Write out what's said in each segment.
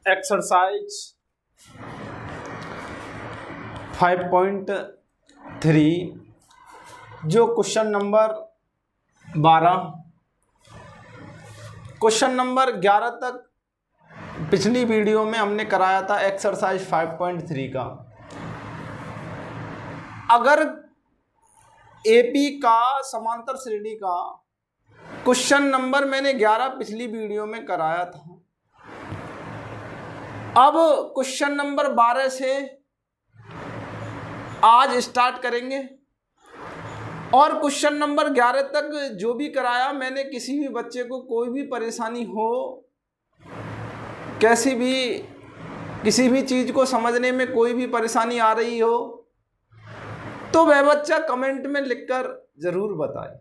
Exercise 5.3 जो question number 12, question number 11 तक पिछली वीडियो में हमने कराया था एक्सरसाइज 5.3 का। अगर एपी का समांतर श्रेणी का क्वेश्चन नंबर मैंने 11 पिछली वीडियो में कराया था। अब क्वेश्चन नंबर 12 से आज स्टार्ट करेंगे और क्वेश्चन नंबर 11 तक जो भी कराया मैंने, किसी भी बच्चे को कोई भी परेशानी हो, कैसी भी किसी भी चीज़ को समझने में कोई भी परेशानी आ रही हो तो वह बच्चा कमेंट में लिखकर ज़रूर बताए।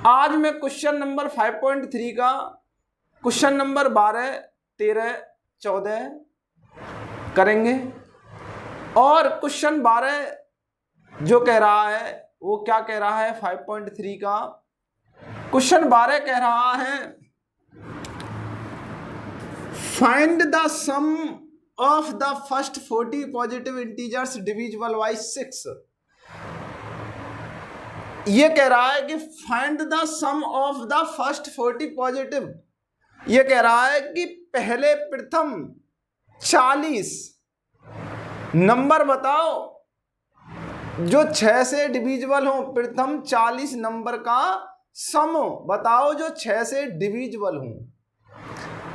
आज मैं क्वेश्चन नंबर 5.3 का क्वेश्चन नंबर 12, 13, 14 करेंगे और क्वेश्चन 12 जो कह रहा है वो क्या कह रहा है। 5.3 का क्वेश्चन 12 कह रहा है, find the sum of the first 40 positive integers divisible by 6। ये कह रहा है कि find the sum of the first 40 positive, ये कह रहा है कि पहले प्रथम 40 नंबर बताओ जो 6 से डिविजिबल हो। प्रथम 40 नंबर का सम बताओ जो 6 से डिविजिबल हो।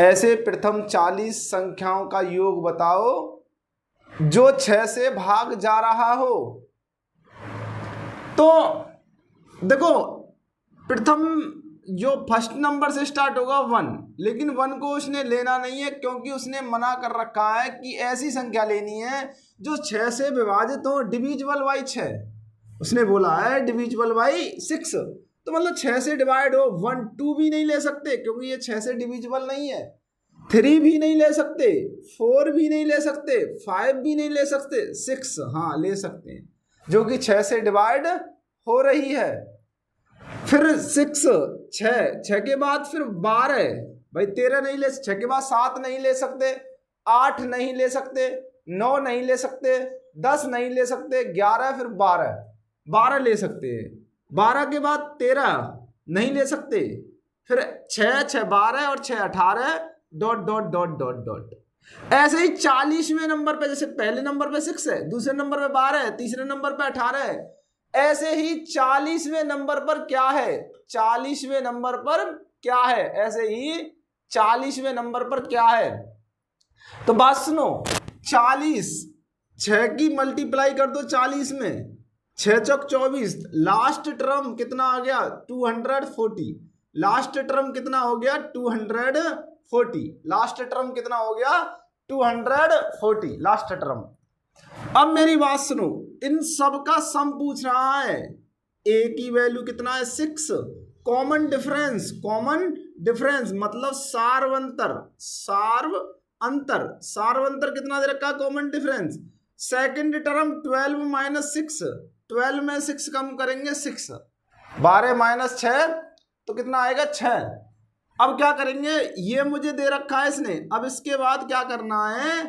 ऐसे प्रथम 40 संख्याओं का योग बताओ जो 6 से भाग जा रहा हो। तो देखो, प्रथम जो फर्स्ट नंबर से स्टार्ट होगा 1, लेकिन 1 को उसने लेना नहीं है क्योंकि उसने मना कर रखा है कि ऐसी संख्या लेनी है जो 6 से विभाजित हो, डिविजिबल बाई 6। उसने बोला है डिविजिबल बाई 6, तो मतलब 6 से डिवाइड हो। 1, 2 भी नहीं ले सकते क्योंकि ये 6 से डिविजिबल नहीं है। 3 भी नहीं ले सकते, 4 भी नहीं ले सकते, 5 भी नहीं ले सकते, 6 हाँ ले सकते हैं जो कि 6 से डिवाइड हो रही है। फिर 6 6 के बाद फिर 12 भाई, 13 नहीं ले, 6 के बाद 7 नहीं ले सकते, 8 नहीं ले सकते, 9 नहीं ले सकते, 10 नहीं ले सकते, 11 फिर 12 ले सकते हैं। 12 के बाद 13 नहीं ले सकते, फिर 6 6 12 और 6 18 dot dot dot dot dot. ऐसे ही 40वें नंबर पे, जैसे पहले नंबर पे 6 है, दूसरे नंबर पे 12 है, तीसरे नंबर पे 18 है, ऐसे ही 40वें नंबर पर क्या है, 40वें नंबर पर क्या है, ऐसे ही 40वें नंबर पर क्या है। तो बात सुनो, 40 6 की मल्टीप्लाई कर दो 40 में, 6 चौक 24, लास्ट टर्म कितना आ गया 240, लास्ट टर्म कितना हो गया 240, लास्ट टर्म कितना हो गया 240 लास्ट टर्म। अब मेरी बात सुनो, इन सब का सम पूछ रहा है। ए की वैल्यू कितना है 6, कॉमन डिफरेंस, कॉमन डिफरेंस मतलब सार्वंतर, सार्वंतर कितना दे रखा है common difference. Second term 12 minus 6, 12 में 6 कम करेंगे 6, 12 माइनस 6 तो कितना आएगा 6। अब क्या करेंगे, ये मुझे दे रखा है इसने। अब इसके बाद क्या करना है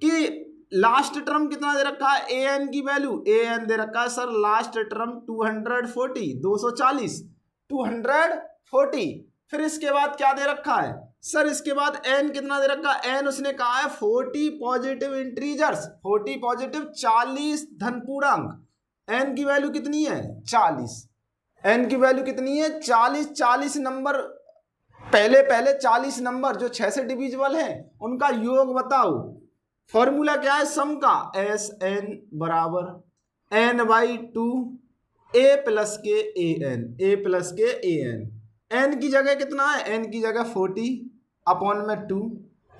कि लास्ट टर्म कितना दे रखा है, ए एन की वैल्यू, ए एन दे रखा है सर लास्ट टर्म 240, 240 240। फिर इसके बाद क्या दे रखा है सर, इसके बाद एन कितना दे रखा है, एन उसने कहा है 40 पॉजिटिव इंटीजर्स, 40 पॉजिटिव 40 धन पूर्णांक। एन की वैल्यू कितनी है 40, एन की वैल्यू कितनी है 40। 40 नंबर पहले 40 नंबर जो 6 से डिविजिबल हैं उनका योग बताओ। फॉर्मूला क्या है सम का, एस एन बराबर एन बाई 2 ए प्लस के ए एन, ए प्लस के ए एन। एन की जगह कितना है, एन की जगह 40 अपॉन में 2,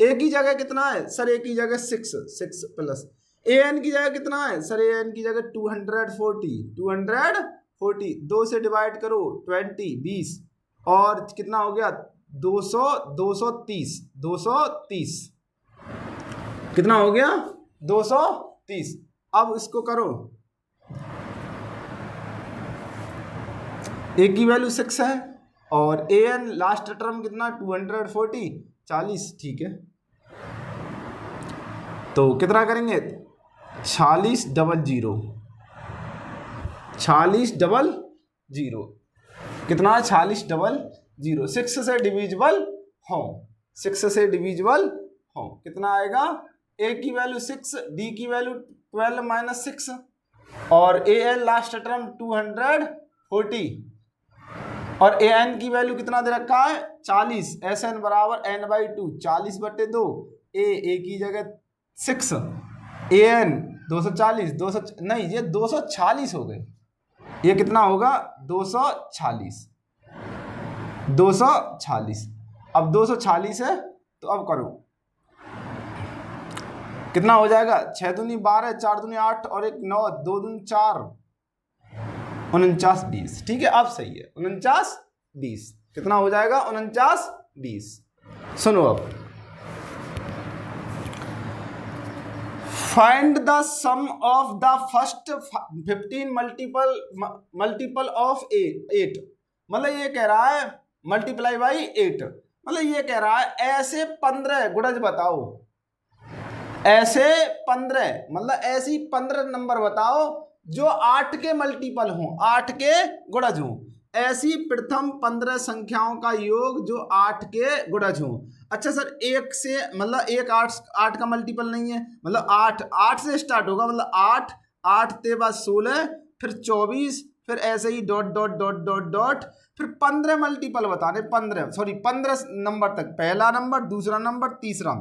ए की जगह कितना है सर, ए की जगह 6 प्लस ए एन की जगह कितना है सर, ए एन की जगह 240 2 से डिवाइड करो 20 20 और कितना हो गया 230 कितना हो गया 230। अब इसको करो, ए की वैल्यू 6 है, और ए एन लास्ट टर्म कितना 240, 40, ठीक है। तो कितना करेंगे 46 डबल जीरो, 46 डबल जीरो कितना 46 डबल जीरो, 6 से डिविजिबल हो, 6 से डिविजिबल हो, कितना आएगा ए की वैल्यू 6, डी की वैल्यू 12 माइनस 6 और ए एन लास्ट टर्म 240 और ए एन की वैल्यू कितना दे रखा है 40, एस एन बराबर एन बाई 2, 40/2, ए की जगह 6, ए एन 240, 200 नहीं ये 240 हो गए, ये कितना होगा 240, 240। अब 240 है तो अब करो कितना हो जाएगा 6 दूनी 12, 4 दूनी 8 और 1 9, 2 दूनी 4, 49 20, ठीक है अब सही है 49 20, कितना हो जाएगा 49 20। सुनो अब find the sum of the first 15 multiple of 8, मतलब ये कह रहा है मल्टीप्लाई बाई 8, मतलब ये कह रहा है ऐसे 15 गुणज बताओ, ऐसे 15 मतलब ऐसी 15 नंबर बताओ जो 8 के मल्टीपल हों, 8 के गुणज हों, ऐसी प्रथम 15 संख्याओं का योग जो 8 के गुणज हों। अच्छा सर 1 से मतलब 1 8 का मल्टीपल नहीं है, मतलब 8 से स्टार्ट होगा, मतलब 8 के बाद 16 फिर 24 फिर ऐसे ही dot dot dot dot dot फिर 15 मल्टीपल बताने, 15 नंबर तक, पहला नंबर दूसरा नंबर तीसरा।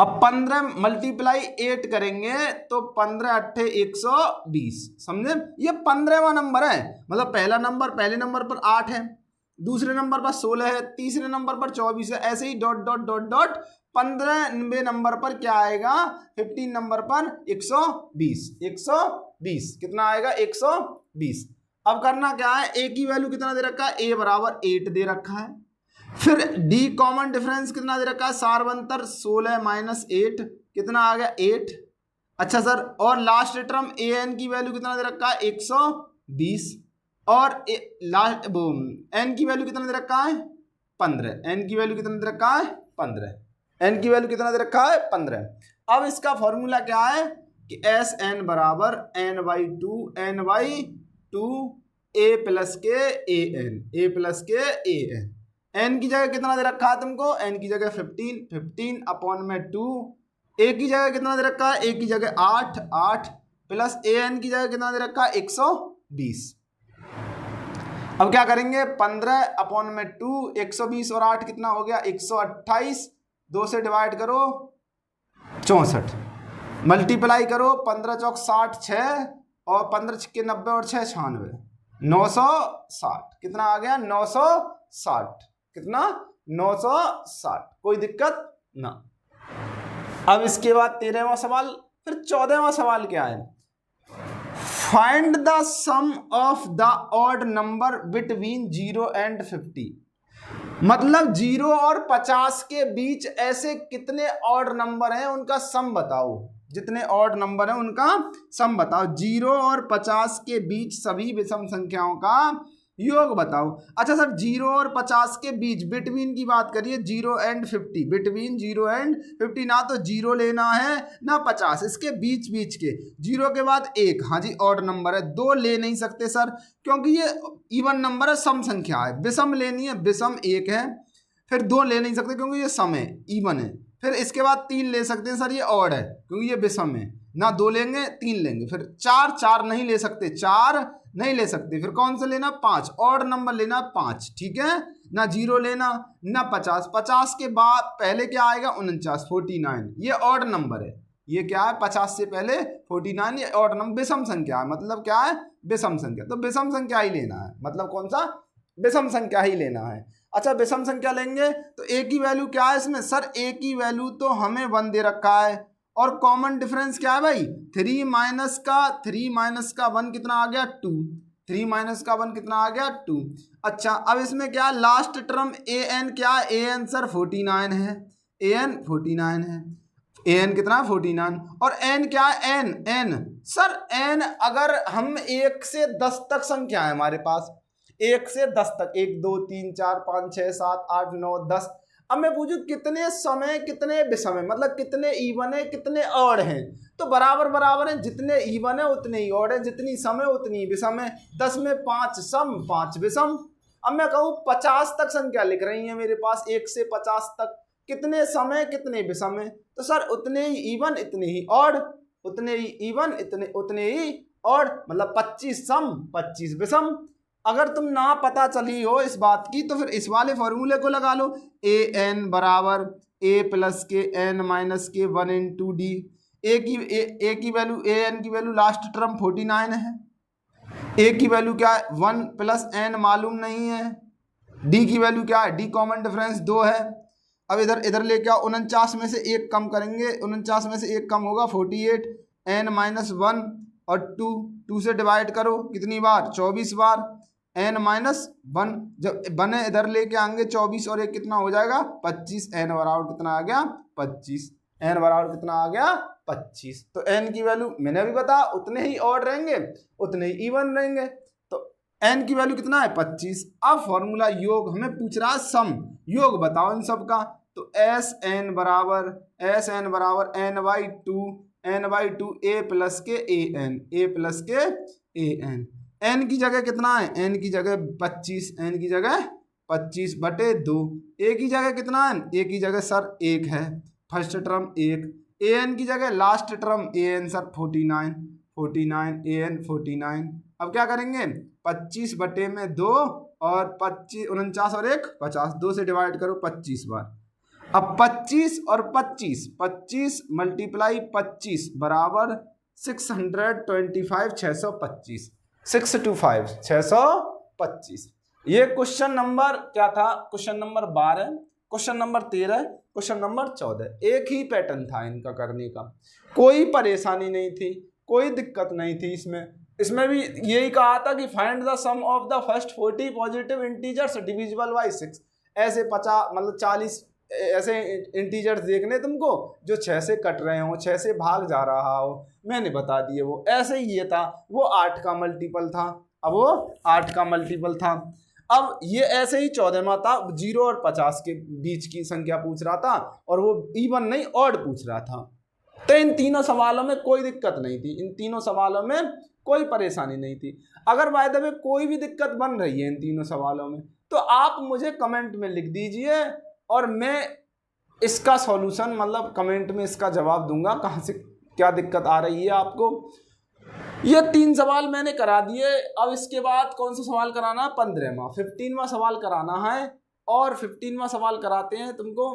अब 15 मल्टीप्लाई 8 करेंगे तो 15 8 120, समझे, ये 15वां नंबर है, मतलब पहला नंबर पहले नंबर पर 8 है, दूसरे नंबर पर 16 है, तीसरे नंबर पर 24 है, ऐसे ही डॉट डॉट डॉट डॉट 15वें नंबर पर क्या आएगा 15 नंबर पर 120, 120 कितना आएगा 120। अब करना क्या है, ए की वैल्यू कितना दे रखा है, ए बराबर 8 दे रखा है, फिर डी कॉमन डिफरेंस कितना दे रखा है, सार्वंतर 16 माइनस 8 कितना आ गया 8। अच्छा सर और लास्ट टर्म ए एन की वैल्यू कितना दे रखा है 120 और एन की वैल्यू कितना दे रखा है 15, एन की वैल्यू कितना दे रखा है 15, एन की वैल्यू कितना दे रखा है 15। अब इसका फॉर्मूला क्या है कि एस एन बराबर एन बाई 2 ए प्लस के ए एन, एन की जगह कितना दे रखा है तुमको, एन की जगह 15 अपॉन में 2, ए की जगह कितना दे रखा है, ए की जगह 8 प्लस ए एन की जगह कितना दे रखा है 120। अब क्या करेंगे 15 अपॉन में 2, 120 और 8 कितना हो गया 128, 2 से डिवाइड करो 64, मल्टीप्लाई करो 15 चौक 60 6 और 15 छक्के 90 और 6 96, 960 कितना आ गया 960, कितना 960, कोई दिक्कत ना। अब इसके बाद 13वां सवाल, फिर 14वां सवाल क्या है, find the sum of the odd number between 0 and 50, मतलब 0 और 50 के बीच ऐसे कितने ऑड नंबर हैं उनका सम बताओ, जितने ऑड नंबर हैं उनका सम बताओ, 0 और 50 के बीच सभी विषम संख्याओं का योग बताओ। अच्छा सर 0 और 50 के बीच, बिटवीन की बात करिए 0 एंड 50, बिटवीन 0 एंड 50, ना तो 0 लेना है ना 50, इसके बीच के 0 के बाद 1, हाँ जी ऑड नंबर है, 2 ले नहीं सकते सर क्योंकि ये इवन नंबर है, सम संख्या है, विषम लेनी है, विषम 1 है, फिर 2 ले नहीं सकते क्योंकि ये सम है इवन है, फिर इसके बाद 3 ले सकते हैं सर ये ऑड है क्योंकि ये विषम है, ना 2 लेंगे 3 लेंगे, फिर 4 नहीं ले सकते, 4 नहीं ले सकते, फिर कौन सा लेना 5, ऑड नंबर लेना 5, ठीक है, ना 0 लेना ना 50 के बाद पहले क्या आएगा 49 49, ये ऑड नंबर है, ये क्या है 50 से पहले 49, ये ऑड नंबर विषम संख्या है, मतलब क्या है विषम संख्या, तो विषम संख्या ही लेना है, मतलब कौन सा विषम संख्या ही लेना है। अच्छा विषम संख्या लेंगे तो ए की वैल्यू क्या है इसमें, सर ए की वैल्यू तो हमें 1 दे रखा है और कॉमन डिफरेंस क्या है भाई 3 माइनस का 1 कितना आ गया 2, 3 माइनस का 1 कितना आ गया 2। अच्छा अब इसमें क्या लास्ट टर्म ए एन क्या है, ए एन सर 49 है, ए एन 49 है, ए एन कितना 49 और एन क्या है एन सर एन अगर हम 1 से 10 तक संख्या है हमारे पास, 1 से 10 तक, 1 2 3 4 5 6 7 8 9 10। अब मैं पूछूं कितने समय कितने विषम, मतलब कितने इवन है कितने ऑड हैं, तो बराबर बराबर हैं, जितने इवन है उतने ही ऑड है, जितनी सम है उतनी विषम है। 10 में 5 सम 5 विषम। अब मैं कहूँ 50 तक संख्या लिख रही है मेरे पास, 1 से 50 तक, कितने समय कितने विषम है, तो सर उतने ही इवन इतने ही ऑड, उतने ही इवन उतने ही ऑड, मतलब 25 सम 25 विषम। अगर तुम ना पता चली हो इस बात की तो फिर इस वाले फॉर्मूले को लगा लो, ए एन बराबर ए प्लस के एन माइनस के 1 इंटू डी। ए की वैल्यू, ए एन की वैल्यू लास्ट टर्म 49 है, ए की वैल्यू क्या है 1 प्लस एन मालूम नहीं है, डी की वैल्यू क्या है, डी कॉमन डिफरेंस 2 है। अब इधर लेके आओ, 49 में से 1 कम करेंगे, 49 में से 1 कम होगा 48, एन माइनस 1 और 2 से डिवाइड करो कितनी बार, 24 बार, एन माइनस 1, जब बने इधर लेके आएंगे 24 और 1 कितना हो जाएगा 25, एन बराबर कितना आ गया 25, एन बराबर कितना आ गया 25। तो एन की वैल्यू मैंने अभी बताया उतने ही ऑड रहेंगे उतने ही इवन रहेंगे, तो एन की वैल्यू कितना है 25। अब फॉर्मूला योग हमें पूछ रहा है सम, योग बताओ इन सब का, तो एस एन बराबर N by two A plus के ए प्लस के ए एन। एन की जगह कितना है, एन की जगह 25, एन की जगह 25 बटे 2, ए की जगह कितना है, ए की जगह सर 1 है, फर्स्ट टर्म 1, ए एन की जगह last term A N sir 49 A N 49। अब क्या करेंगे 25 बटे में 2 और 25 49 और 1 50, 2 से डिवाइड करो 25 बार। अब 25 और 25 मल्टीप्लाई 25 बराबर 625 625 625 625। ये क्वेश्चन नंबर क्या था, question number 12, question number 13, question number 14। एक ही पैटर्न था इनका करने का, कोई परेशानी नहीं थी, कोई दिक्कत नहीं थी इसमें भी यही कहा था कि find the sum of the first 40 positive integers divisible by 6। ऐसे 50 मतलब 40 ऐसे इंटीजर्स देखने तुमको जो 6 से कट रहे हो, 6 से भाग जा रहा हो, मैंने बता दिए वो ऐसे ही ये था, वो 8 का मल्टीपल था, अब वो 8 का मल्टीपल था। अब ये ऐसे ही 14वां था, 0 और 50 के बीच की संख्या पूछ रहा था और वो इवन नहीं ऑड पूछ रहा था। तो इन तीनों सवालों में कोई दिक्कत नहीं थी, इन तीनों सवालों में कोई परेशानी नहीं थी। अगर बाय द वे कोई भी दिक्कत बन रही है इन तीनों सवालों में तो आप मुझे कमेंट में लिख दीजिए और मैं इसका सॉल्यूशन मतलब कमेंट में इसका जवाब दूंगा, कहाँ से क्या दिक्कत आ रही है आपको। ये 3 सवाल मैंने करा दिए। अब इसके बाद कौन सा सवाल कराना है, 15वां 15वां सवाल कराना है। और 15वां सवाल कराते हैं तुमको